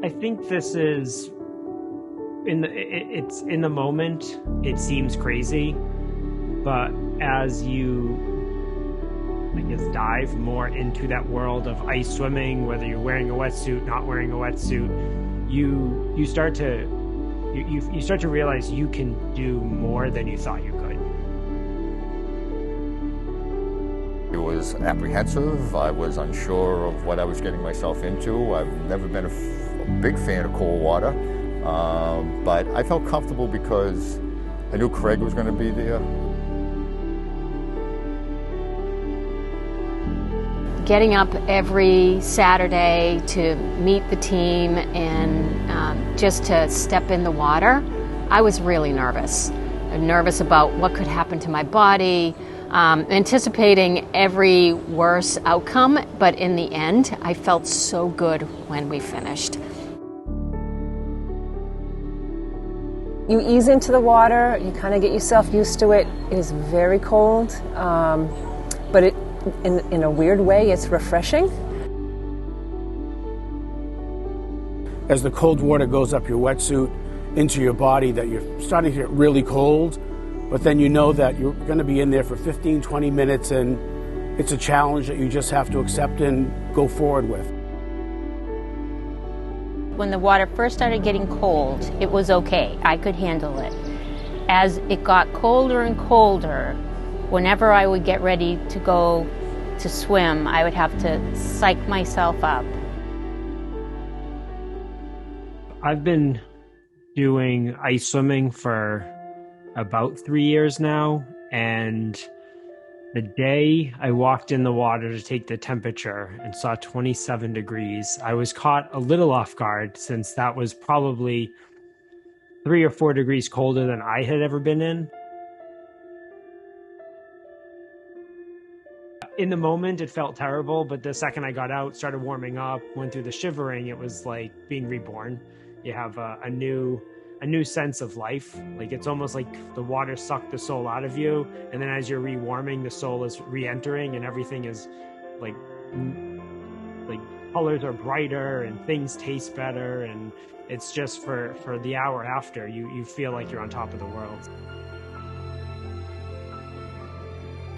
I think this is it's in the moment, it seems crazy, but as you, I guess, dive more into that world of ice swimming, whether you're wearing a wetsuit, not wearing a wetsuit, you start to realize you can do more than you thought you could. I was apprehensive. I was unsure of what I was getting myself into. I've never been a big fan of cold water, but I felt comfortable because I knew Craig was going to be there. Getting up every Saturday to meet the team and just to step in the water, I was really nervous. Nervous about what could happen to my body, anticipating every worse outcome, but in the end, I felt so good when we finished. You ease into the water, you kind of get yourself used to it. It is very cold, but in a weird way, it's refreshing. As the cold water goes up your wetsuit into your body, that you're starting to get really cold, but then you know that you're going to be in there for 15, 20 minutes, and it's a challenge that you just have to accept and go forward with. When the water first started getting cold, it was okay. I could handle it. As it got colder and colder, whenever I would get ready to go to swim, I would have to psych myself up. I've been doing ice swimming for about 3 years now, and the day I walked in the water to take the temperature and saw 27 degrees, I was caught a little off guard, since that was probably 3 or 4 degrees colder than I had ever been in. In the moment, it felt terrible, but the second I got out, started warming up, went through the shivering, it was like being reborn. You have a new sense of life. Like, it's almost like the water sucked the soul out of you, and then as you're rewarming, the soul is re-entering, and everything is like colors are brighter and things taste better, and it's just for the hour after, you feel like you're on top of the world.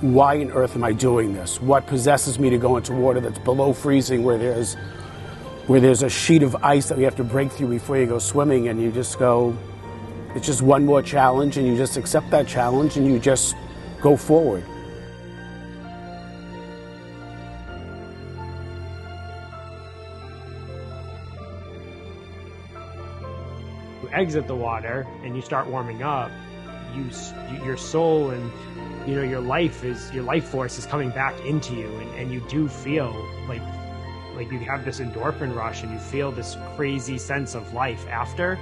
Why on earth am I doing this? What possesses me to go into water that's below freezing, where there's a sheet of ice that we have to break through before you go swimming, and you just go, it's just one more challenge, and you just accept that challenge and you just go forward. You exit the water and you start warming up, your soul and your life force is coming back into you, and you do feel like you have this endorphin rush, and you feel this crazy sense of life after.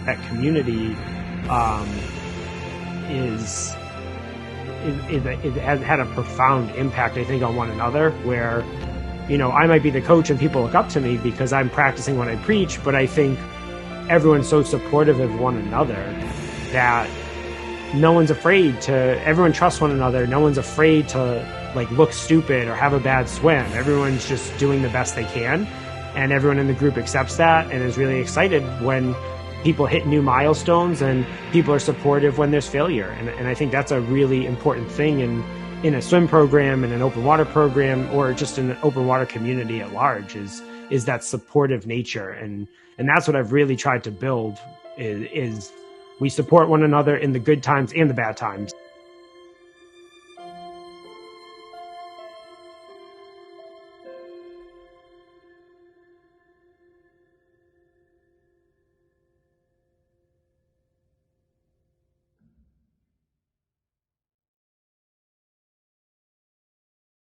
That community has had a profound impact, I think, on one another, where I might be the coach and people look up to me because I'm practicing what I preach, but I think everyone's so supportive of one another that everyone trusts one another. No one's afraid to look stupid or have a bad swim. Everyone's just doing the best they can, and everyone in the group accepts that and is really excited when people hit new milestones, and people are supportive when there's failure. And I think that's a really important thing in a swim program, in an open water program, or just in an open water community at large, is that supportive nature. And that's what I've really tried to build is we support one another in the good times and the bad times.